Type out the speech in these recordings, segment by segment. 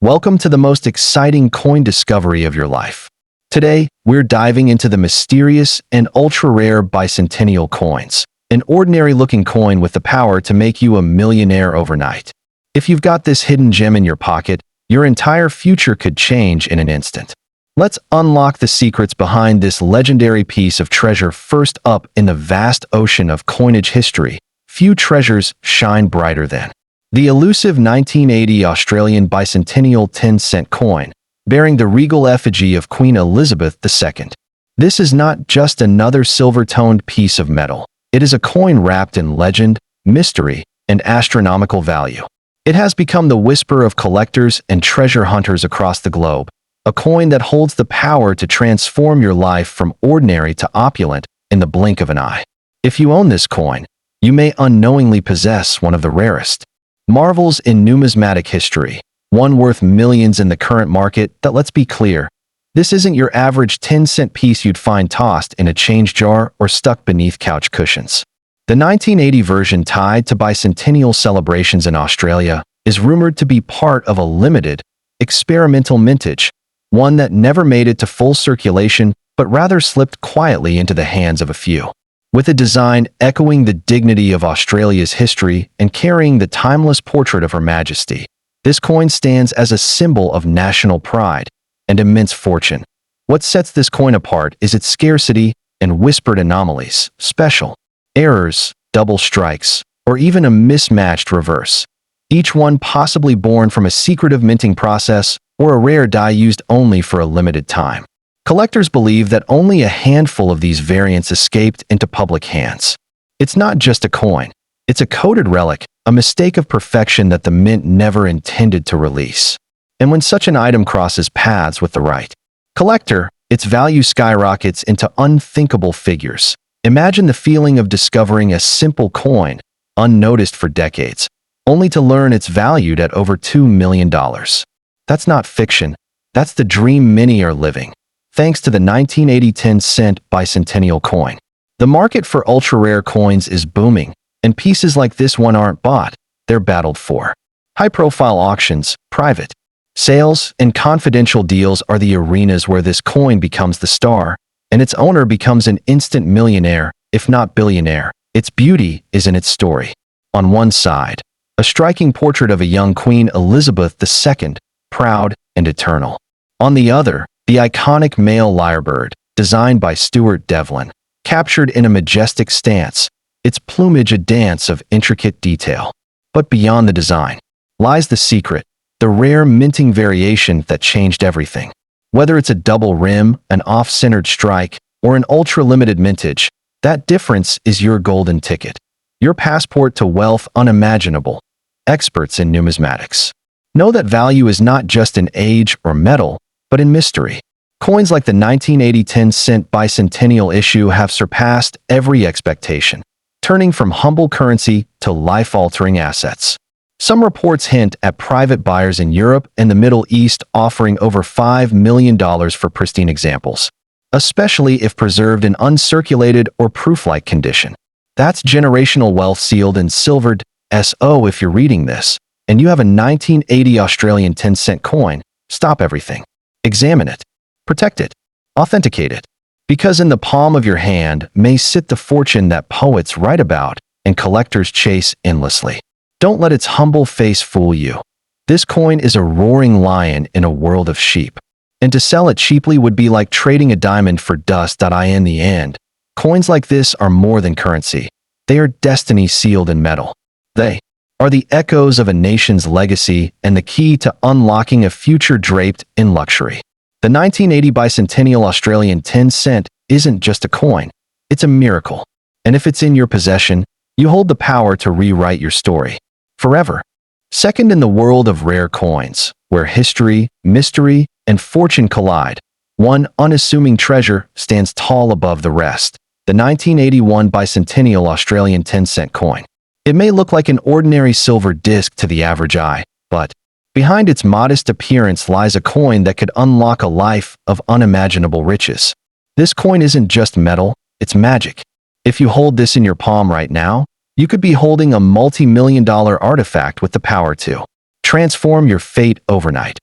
Welcome to the most exciting coin discovery of your life. Today, we're diving into the mysterious and ultra-rare bicentennial coins, an ordinary-looking coin with the power to make you a millionaire overnight. If you've got this hidden gem in your pocket, your entire future could change in an instant. Let's unlock the secrets behind this legendary piece of treasure. First up in the vast ocean of coinage history, few treasures shine brighter than the elusive 1980 Australian bicentennial 10-cent coin, bearing the regal effigy of Queen Elizabeth II. This is not just another silver-toned piece of metal. It is a coin wrapped in legend, mystery, and astronomical value. It has become the whisper of collectors and treasure hunters across the globe, a coin that holds the power to transform your life from ordinary to opulent in the blink of an eye. If you own this coin, you may unknowingly possess one of the rarest marvels in numismatic history, one worth millions in the current market. That, let's be clear, this isn't your average 10-cent piece you'd find tossed in a change jar or stuck beneath couch cushions. The 1980 version, tied to bicentennial celebrations in Australia, is rumored to be part of a limited, experimental mintage, one that never made it to full circulation but rather slipped quietly into the hands of a few. With a design echoing the dignity of Australia's history and carrying the timeless portrait of Her Majesty, this coin stands as a symbol of national pride and immense fortune. What sets this coin apart is its scarcity and whispered anomalies, special errors, double strikes, or even a mismatched reverse, each one possibly born from a secretive minting process or a rare die used only for a limited time. Collectors believe that only a handful of these variants escaped into public hands. It's not just a coin. It's a coded relic, a mistake of perfection that the mint never intended to release. And when such an item crosses paths with the right collector, its value skyrockets into unthinkable figures. Imagine the feeling of discovering a simple coin, unnoticed for decades, only to learn it's valued at over $2 million. That's not fiction. That's the dream many are living, thanks to the 1980 10-cent bicentennial coin. The market for ultra-rare coins is booming, and pieces like this one aren't bought, they're battled for. High-profile auctions, private sales, and confidential deals are the arenas where this coin becomes the star, and its owner becomes an instant millionaire, if not billionaire. Its beauty is in its story. On one side, a striking portrait of a young Queen Elizabeth II, proud and eternal. On the other, the iconic male lyrebird, designed by Stuart Devlin, captured in a majestic stance, its plumage a dance of intricate detail. But beyond the design lies the secret, the rare minting variation that changed everything. Whether it's a double rim, an off-centered strike, or an ultra-limited mintage, that difference is your golden ticket, your passport to wealth unimaginable. Experts in numismatics know that value is not just in age or metal, but in mystery. Coins like the 1980 10-cent bicentennial issue have surpassed every expectation, turning from humble currency to life-altering assets. Some reports hint at private buyers in Europe and the Middle East offering over $5 million for pristine examples, especially if preserved in uncirculated or proof-like condition. That's generational wealth sealed in silvered. So if you're reading this, and you have a 1980 Australian 10-cent coin, stop everything. Examine it, protect it, authenticate it, because in the palm of your hand may sit the fortune that poets write about and collectors chase endlessly. Don't let its humble face fool you. This coin is a roaring lion in a world of sheep, and to sell it cheaply would be like trading a diamond for dust. In the end, coins like this are more than currency. They are destiny sealed in metal. They are the echoes of a nation's legacy and the key to unlocking a future draped in luxury. The 1980 bicentennial Australian 10-cent isn't just a coin, it's a miracle. And if it's in your possession, you hold the power to rewrite your story forever. Second in the world of rare coins, where history, mystery, and fortune collide, one unassuming treasure stands tall above the rest: the 1981 bicentennial Australian 10-cent coin. It may look like an ordinary silver disc to the average eye, but behind its modest appearance lies a coin that could unlock a life of unimaginable riches. This coin isn't just metal, it's magic. If you hold this in your palm right now, you could be holding a multi-million-dollar artifact with the power to transform your fate overnight.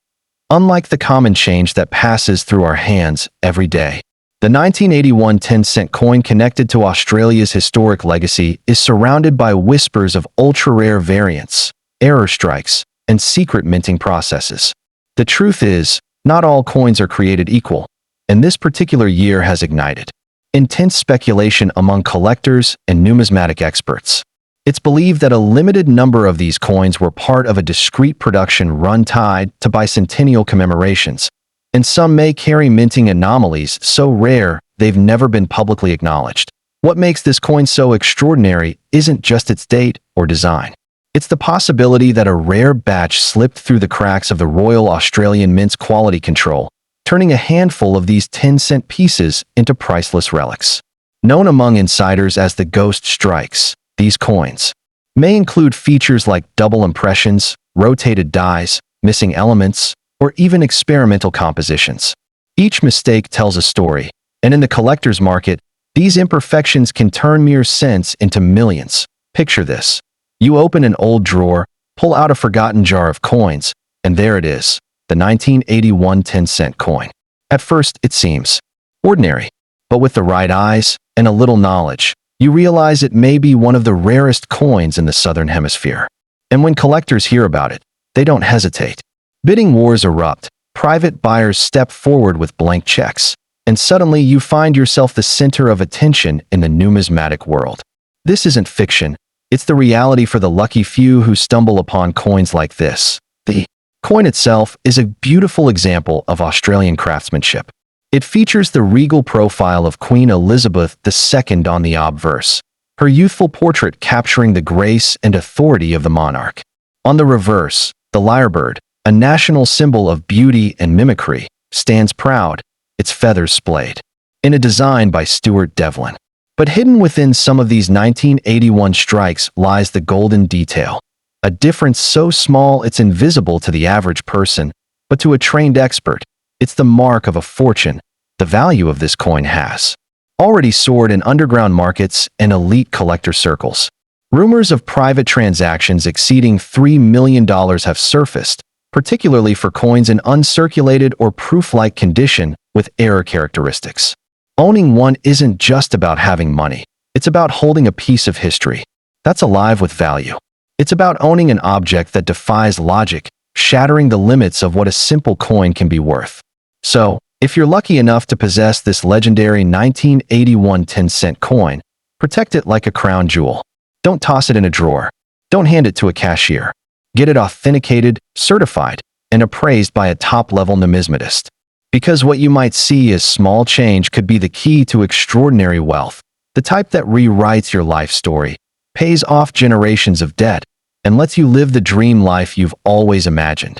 unlike the common change that passes through our hands every day. The 1981 10-cent coin, connected to Australia's historic legacy, is surrounded by whispers of ultra-rare variants, error strikes, and secret minting processes. The truth is, not all coins are created equal, and this particular year has ignited intense speculation among collectors and numismatic experts. It's believed that a limited number of these coins were part of a discrete production run tied to bicentennial commemorations, and some may carry minting anomalies so rare they've never been publicly acknowledged. What makes this coin so extraordinary isn't just its date or design. It's the possibility that a rare batch slipped through the cracks of the Royal Australian Mint's quality control, turning a handful of these 10-cent pieces into priceless relics. Known among insiders as the ghost strikes, these coins may include features like double impressions, rotated dies, missing elements, or even experimental compositions. Each mistake tells a story, and in the collector's market, these imperfections can turn mere cents into millions. Picture this. You open an old drawer, pull out a forgotten jar of coins, and there it is, the 1981 10-cent coin. At first, it seems ordinary, but with the right eyes and a little knowledge, you realize it may be one of the rarest coins in the Southern Hemisphere. And when collectors hear about it, they don't hesitate. Bidding wars erupt, private buyers step forward with blank checks, and suddenly you find yourself the center of attention in the numismatic world. This isn't fiction, it's the reality for the lucky few who stumble upon coins like this. The coin itself is a beautiful example of Australian craftsmanship. It features the regal profile of Queen Elizabeth II on the obverse, her youthful portrait capturing the grace and authority of the monarch. On the reverse, the lyrebird, a national symbol of beauty and mimicry, stands proud, its feathers splayed, in a design by Stuart Devlin. But hidden within some of these 1981 strikes lies the golden detail, a difference so small it's invisible to the average person, but to a trained expert, it's the mark of a fortune. The value of this coin has already soared in underground markets and elite collector circles. Rumors of private transactions exceeding $3 million have surfaced, particularly for coins in uncirculated or proof-like condition with error characteristics. Owning one isn't just about having money. It's about holding a piece of history that's alive with value. It's about owning an object that defies logic, shattering the limits of what a simple coin can be worth. So, if you're lucky enough to possess this legendary 1981 10-cent coin, protect it like a crown jewel. Don't toss it in a drawer. Don't hand it to a cashier. Get it authenticated, certified, and appraised by a top-level numismatist. Because what you might see as small change could be the key to extraordinary wealth, the type that rewrites your life story, pays off generations of debt, and lets you live the dream life you've always imagined.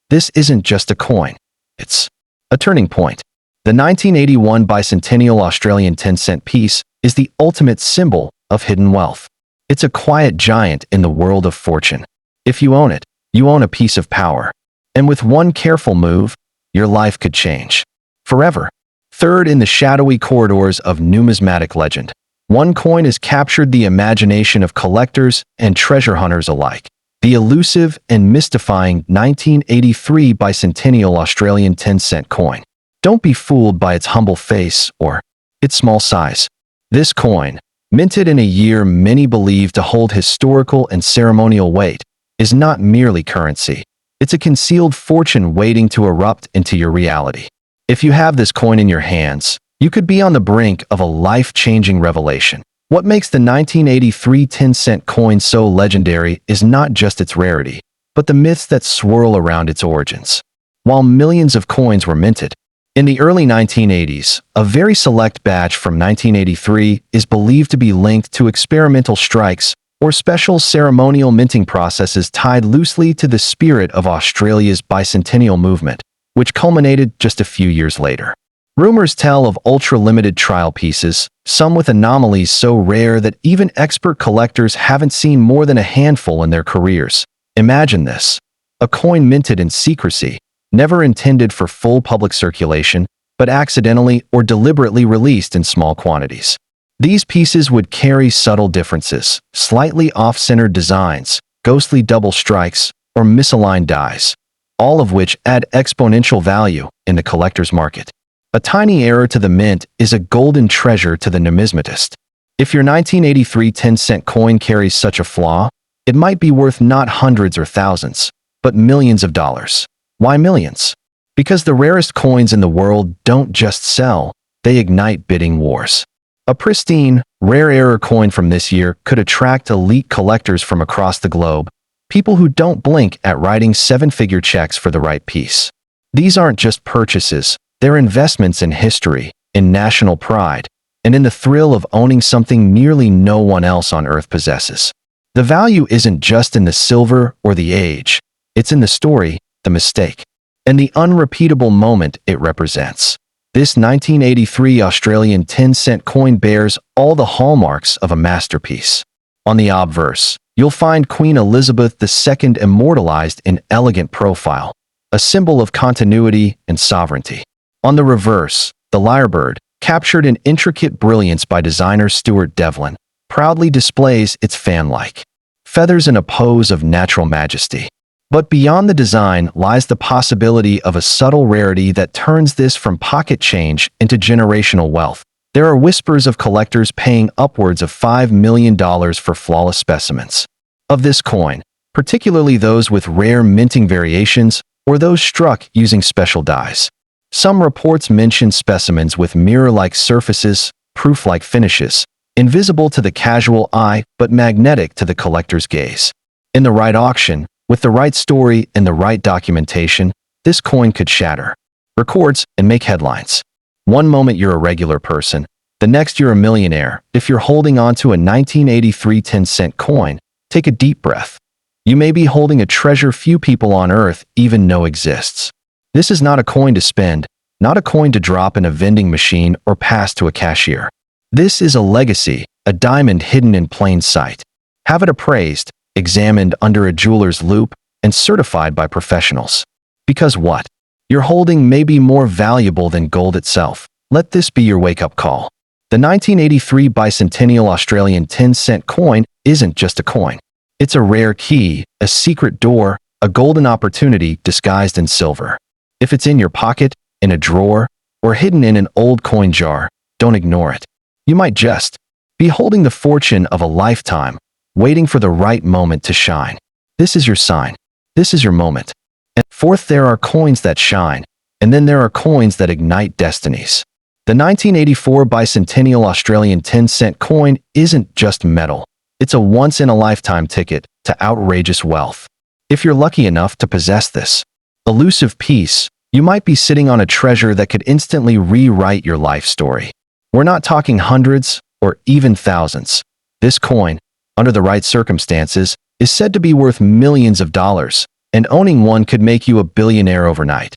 This isn't just a coin. It's a turning point. The 1981 bicentennial Australian 10-cent piece is the ultimate symbol of hidden wealth. It's a quiet giant in the world of fortune. If you own it, you own a piece of power. And with one careful move, your life could change forever. Third, in the shadowy corridors of numismatic legend, one coin has captured the imagination of collectors and treasure hunters alike. The elusive and mystifying 1983 bicentennial Australian 10-cent coin. Don't be fooled by its humble face or its small size. This coin, minted in a year many believe to hold historical and ceremonial weight, is not merely currency. It's a concealed fortune waiting to erupt into your reality. If you have this coin in your hands, you could be on the brink of a life-changing revelation. What makes the 1983 10-cent coin so legendary is not just its rarity, but the myths that swirl around its origins. While millions of coins were minted, in the early 1980s, a very select batch from 1983 is believed to be linked to experimental strikes or special ceremonial minting processes tied loosely to the spirit of Australia's bicentennial movement, which culminated just a few years later. Rumors tell of ultra-limited trial pieces, some with anomalies so rare that even expert collectors haven't seen more than a handful in their careers. Imagine this: a coin minted in secrecy, never intended for full public circulation, but accidentally or deliberately released in small quantities. These pieces would carry subtle differences, slightly off-centered designs, ghostly double strikes, or misaligned dies. all of which add exponential value in the collector's market. A tiny error to the mint is a golden treasure to the numismatist. If your 1983 10-cent coin carries such a flaw, it might be worth not hundreds or thousands, but millions of dollars. Why millions? Because the rarest coins in the world don't just sell, they ignite bidding wars. A pristine, rare error coin from this year could attract elite collectors from across the globe, people who don't blink at writing seven-figure checks for the right piece. These aren't just purchases, they're investments in history, in national pride, and in the thrill of owning something nearly no one else on Earth possesses. The value isn't just in the silver or the age, it's in the story, the mistake, and the unrepeatable moment it represents. This 1983 Australian 10-cent coin bears all the hallmarks of a masterpiece. On the obverse, you'll find Queen Elizabeth II immortalized in elegant profile, a symbol of continuity and sovereignty. On the reverse, the lyrebird, captured in intricate brilliance by designer Stuart Devlin, proudly displays its fan-like feathers in a pose of natural majesty. But beyond the design lies the possibility of a subtle rarity that turns this from pocket change into generational wealth. There are whispers of collectors paying upwards of $5 million for flawless specimens of this coin, particularly those with rare minting variations or those struck using special dyes. Some reports mention specimens with mirror-like surfaces, proof-like finishes, invisible to the casual eye but magnetic to the collector's gaze. In the right auction, with the right story and the right documentation, this coin could shatter records and make headlines. One moment you're a regular person, the next you're a millionaire. If you're holding on to a 1983 10-cent coin, take a deep breath. You may be holding a treasure few people on Earth even know exists. This is not a coin to spend, not a coin to drop in a vending machine or pass to a cashier. This is a legacy, a diamond hidden in plain sight. Have it appraised, examined under a jeweler's loupe, and certified by professionals. Because what you're holding may be more valuable than gold itself. Let this be your wake-up call. The 1983 bicentennial Australian 10-cent coin isn't just a coin. It's a rare key, a secret door, a golden opportunity disguised in silver. If it's in your pocket, in a drawer, or hidden in an old coin jar, don't ignore it. You might just be holding the fortune of a lifetime, waiting for the right moment to shine. This is your sign. This is your moment. And fourth, there are coins that shine, and then there are coins that ignite destinies. The 1984 bicentennial Australian 10-cent coin isn't just metal. It's a once-in-a-lifetime ticket to outrageous wealth. If you're lucky enough to possess this elusive piece, you might be sitting on a treasure that could instantly rewrite your life story. We're not talking hundreds or even thousands. This coin, under the right circumstances, is said to be worth millions of dollars, and owning one could make you a billionaire overnight.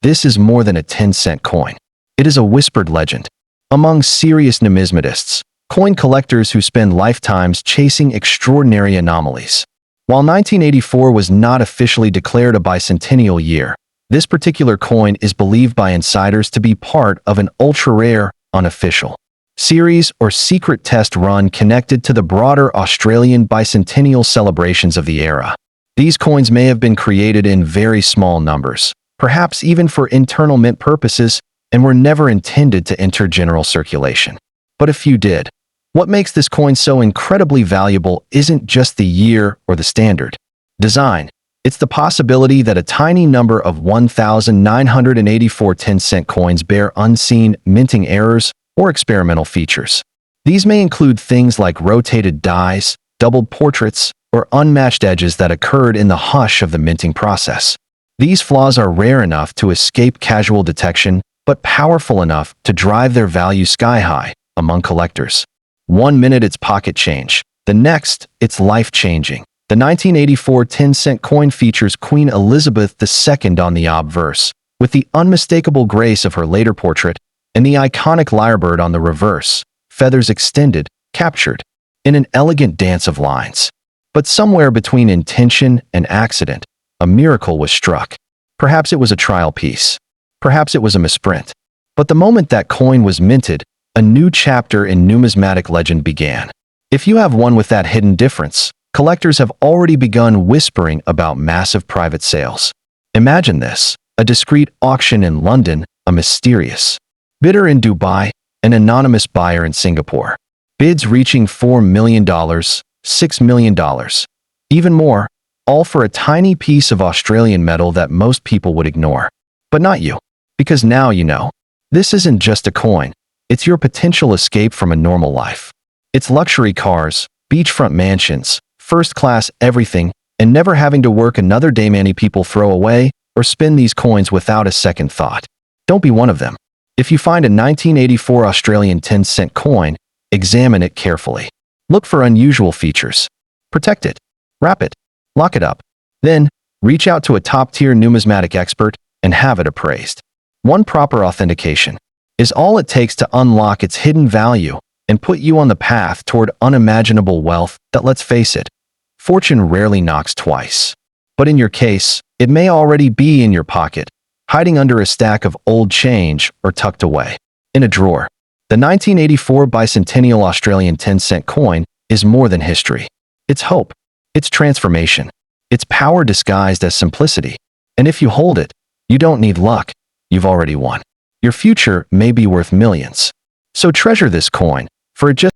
This is more than a 10-cent coin. It is a whispered legend. Among serious numismatists, coin collectors who spend lifetimes chasing extraordinary anomalies. While 1984 was not officially declared a bicentennial year, this particular coin is believed by insiders to be part of an ultra-rare, unofficial series or secret test run connected to the broader Australian bicentennial celebrations of the era. These coins may have been created in very small numbers, perhaps even for internal mint purposes, and were never intended to enter general circulation. But a few did. What makes this coin so incredibly valuable isn't just the year or the standard design. It's the possibility that a tiny number of 1,984 10-cent coins bear unseen minting errors or experimental features. These may include things like rotated dies, doubled portraits, or unmatched edges that occurred in the hush of the minting process. These flaws are rare enough to escape casual detection, but powerful enough to drive their value sky-high among collectors. One minute it's pocket change, the next it's life-changing. The 1984 10-cent coin features Queen Elizabeth II on the obverse, with the unmistakable grace of her later portrait, and the iconic lyrebird on the reverse, feathers extended, captured, in an elegant dance of lines. But somewhere between intention and accident, a miracle was struck. Perhaps it was a trial piece. Perhaps it was a misprint. But the moment that coin was minted, a new chapter in numismatic legend began. If you have one with that hidden difference, collectors have already begun whispering about massive private sales. Imagine this: a discreet auction in London, a mysterious bidder in Dubai, an anonymous buyer in Singapore. Bids reaching $4 million, $6 million, even more, all for a tiny piece of Australian metal that most people would ignore. But not you, because now you know. This isn't just a coin, it's your potential escape from a normal life. It's luxury cars, beachfront mansions, first-class everything, and never having to work another day. Many people throw away or spend these coins without a second thought. Don't be one of them. If you find a 1984 Australian 10-cent coin, examine it carefully. Look for unusual features. Protect it. Wrap it. Lock it up. Then, reach out to a top-tier numismatic expert and have it appraised. One proper authentication is all it takes to unlock its hidden value and put you on the path toward unimaginable wealth that, let's face it, fortune rarely knocks twice. But in your case, it may already be in your pocket, hiding under a stack of old change or tucked away in a drawer. The 1984 bicentennial Australian 10-cent coin is more than history. It's hope. It's transformation. It's power disguised as simplicity. And if you hold it, you don't need luck. You've already won. Your future may be worth millions. So treasure this coin, for it just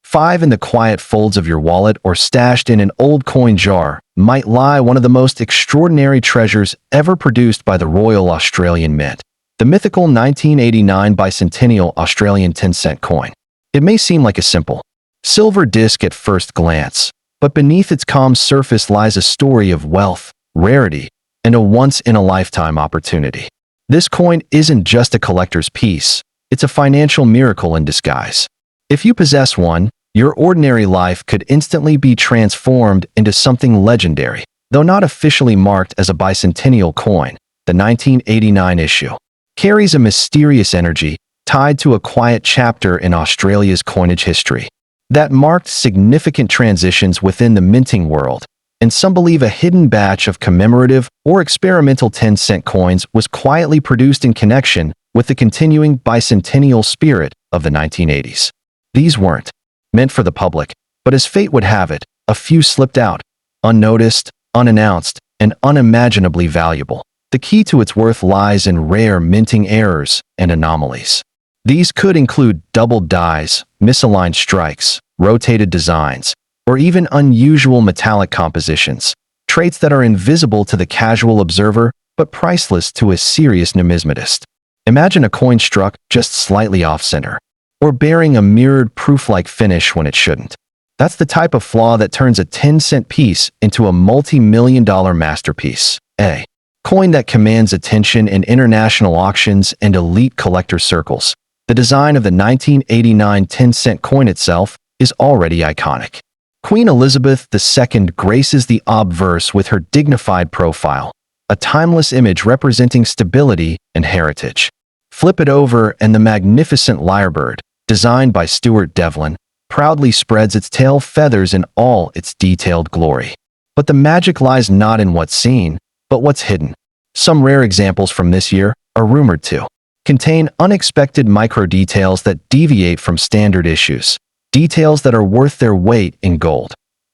$5 in the quiet folds of your wallet or stashed in an old coin jar might lie one of the most extraordinary treasures ever produced by the Royal Australian Mint, the mythical 1989 bicentennial Australian 10-cent coin. It may seem like a simple silver disc at first glance, but beneath its calm surface lies a story of wealth, rarity, and a once-in-a-lifetime opportunity. This coin isn't just a collector's piece, it's a financial miracle in disguise. If you possess one, your ordinary life could instantly be transformed into something legendary. Though not officially marked as a bicentennial coin, the 1989 issue carries a mysterious energy tied to a quiet chapter in Australia's coinage history that marked significant transitions within the minting world, and some believe a hidden batch of commemorative or experimental 10-cent coins was quietly produced in connection with the continuing bicentennial spirit of the 1980s. These weren't meant for the public, but as fate would have it, a few slipped out, unnoticed, unannounced, and unimaginably valuable. The key to its worth lies in rare minting errors and anomalies. These could include doubled dies, misaligned strikes, rotated designs, or even unusual metallic compositions, traits that are invisible to the casual observer but priceless to a serious numismatist. Imagine a coin struck just slightly off-center, or bearing a mirrored proof-like finish when it shouldn't. That's the type of flaw that turns a 10-cent piece into a multi-million-dollar masterpiece. A coin that commands attention in international auctions and elite collector circles. The design of the 1989 10-cent coin itself is already iconic. Queen Elizabeth II graces the obverse with her dignified profile, a timeless image representing stability and heritage. Flip it over and the magnificent lyrebird, designed by Stuart Devlin, proudly spreads its tail feathers in all its detailed glory. But the magic lies not in what's seen, but what's hidden. Some rare examples from this year are rumored to contain unexpected micro-details that deviate from standard issues, details that are worth their weight in gold.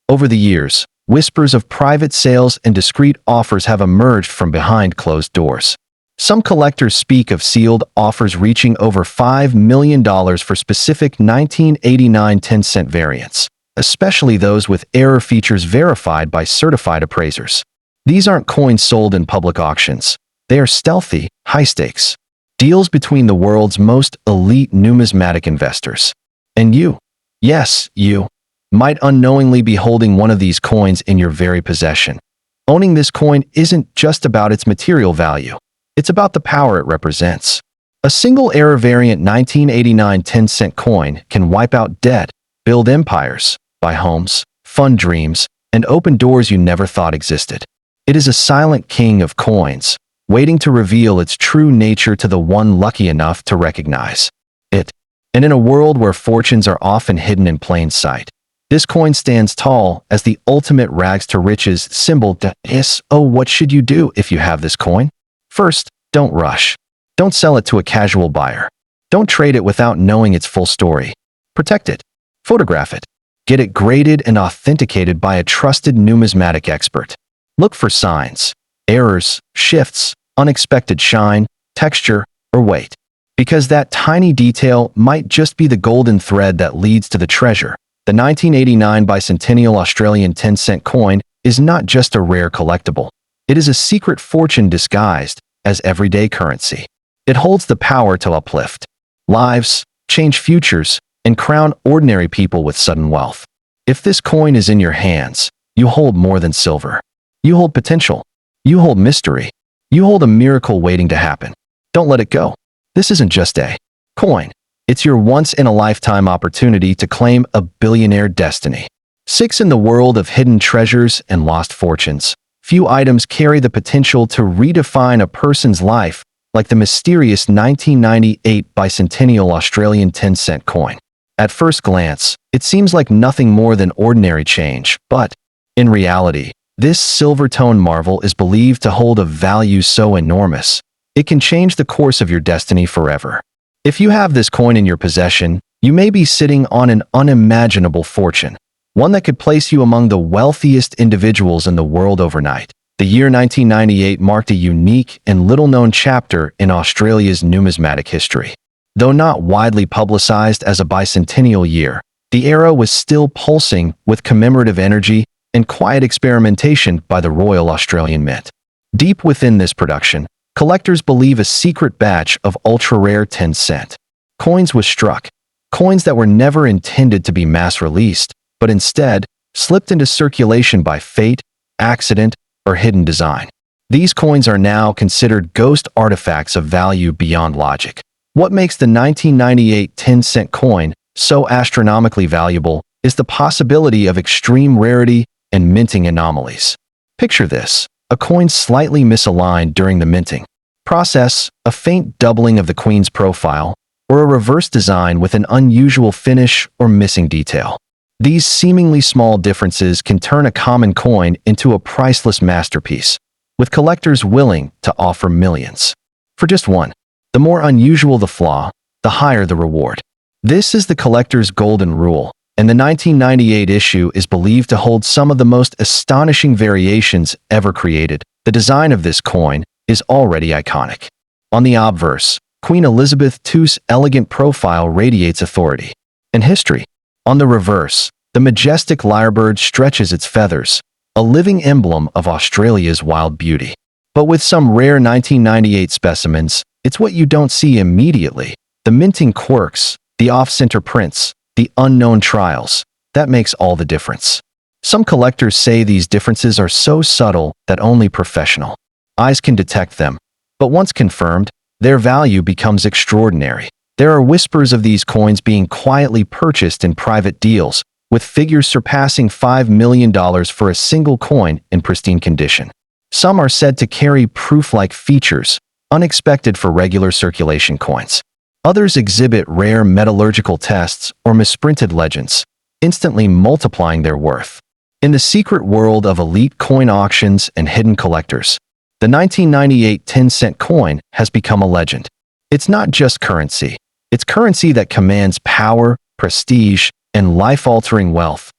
Over the years, whispers of private sales and discreet offers have emerged from behind closed doors. Some collectors speak of sealed offers reaching over $5 million for specific 1989 10-cent variants, especially those with error features verified by certified appraisers. These aren't coins sold in public auctions. They are stealthy, high-stakes deals between the world's most elite numismatic investors. And you, yes, you, might unknowingly be holding one of these coins in your very possession. Owning this coin isn't just about its material value. It's about the power it represents. A single error variant 1989 10-cent coin can wipe out debt, build empires, buy homes, fund dreams, and open doors you never thought existed. It is a silent king of coins, waiting to reveal its true nature to the one lucky enough to recognize it. And in a world where fortunes are often hidden in plain sight, this coin stands tall as the ultimate rags to riches symbol. So what should you do if you have this coin? First, don't rush. Don't sell it to a casual buyer. Don't trade it without knowing its full story. Protect it. Photograph it. Get it graded and authenticated by a trusted numismatic expert. Look for signs. errors, shifts, unexpected shine, texture, or weight. Because that tiny detail might just be the golden thread that leads to the treasure. The 1989 bicentennial Australian 10-cent coin is not just a rare collectible. It is a secret fortune disguised as everyday currency. It holds the power to uplift lives, change futures, and crown ordinary people with sudden wealth. If this coin is in your hands, you hold more than silver. You hold potential. You hold mystery. You hold a miracle waiting to happen. Don't let it go. This isn't just a coin. It's your once-in-a-lifetime opportunity to claim a billionaire destiny. 6. In the world of hidden treasures and lost fortunes, few items carry the potential to redefine a person's life like the mysterious 1998 bicentennial Australian 10-cent coin. At first glance, it seems like nothing more than ordinary change, but in reality, this silver-toned marvel is believed to hold a value so enormous, it can change the course of your destiny forever. If you have this coin in your possession, you may be sitting on an unimaginable fortune, one that could place you among the wealthiest individuals in the world overnight. The year 1998 marked a unique and little-known chapter in Australia's numismatic history. Though not widely publicized as a bicentennial year, the era was still pulsing with commemorative energy and quiet experimentation by the Royal Australian Mint. Deep within this production, collectors believe a secret batch of ultra-rare 10-cent coins was struck, coins that were never intended to be mass-released, but instead slipped into circulation by fate, accident, or hidden design. These coins are now considered ghost artifacts of value beyond logic. What makes the 1998 10-cent coin so astronomically valuable is the possibility of extreme rarity and minting anomalies. Picture this: a coin slightly misaligned during the minting process, a faint doubling of the queen's profile, or a reverse design with an unusual finish or missing detail. These seemingly small differences can turn a common coin into a priceless masterpiece, with collectors willing to offer millions for just one. The more unusual the flaw, the higher the reward. This is the collector's golden rule, and the 1998 issue is believed to hold some of the most astonishing variations ever created. The design of this coin is already iconic. On the obverse, Queen Elizabeth II's elegant profile radiates authority and history. On the reverse, the majestic lyrebird stretches its feathers, a living emblem of Australia's wild beauty. But with some rare 1998 specimens, it's what you don't see immediately: the minting quirks, the off-center prints, the unknown trials. That makes all the difference. Some collectors say these differences are so subtle that only professional eyes can detect them. But once confirmed, their value becomes extraordinary. There are whispers of these coins being quietly purchased in private deals, with figures surpassing $5 million for a single coin in pristine condition. Some are said to carry proof-like features, unexpected for regular circulation coins. Others exhibit rare metallurgical tests or misprinted legends, instantly multiplying their worth. In the secret world of elite coin auctions and hidden collectors, the 1998 10-cent coin has become a legend. It's not just currency. It's currency that commands power, prestige, and life-altering wealth.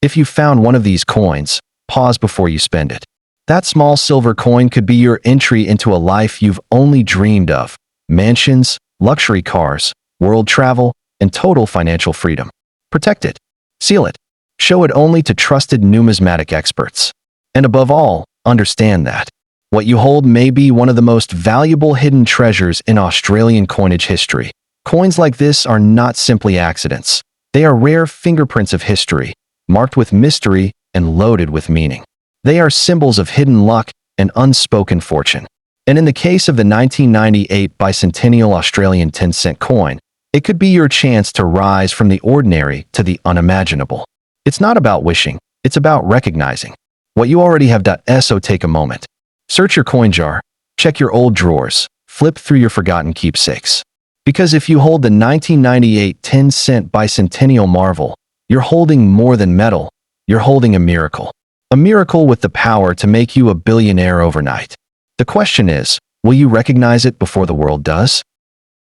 If you found one of these coins, pause before you spend it. That small silver coin could be your entry into a life you've only dreamed of: mansions, luxury cars, world travel, and total financial freedom. Protect it. Seal it. Show it only to trusted numismatic experts. And above all, understand that what you hold may be one of the most valuable hidden treasures in Australian coinage history. Coins like this are not simply accidents. They are rare fingerprints of history, marked with mystery and loaded with meaning. They are symbols of hidden luck and unspoken fortune. And in the case of the 1998 bicentennial Australian 10-cent coin, it could be your chance to rise from the ordinary to the unimaginable. It's not about wishing, it's about recognizing what you already have. So take a moment. Search your coin jar, check your old drawers, flip through your forgotten keepsakes. Because if you hold the 1998 10-cent bicentennial marvel, you're holding more than metal, you're holding a miracle. A miracle with the power to make you a billionaire overnight. The question is, will you recognize it before the world does?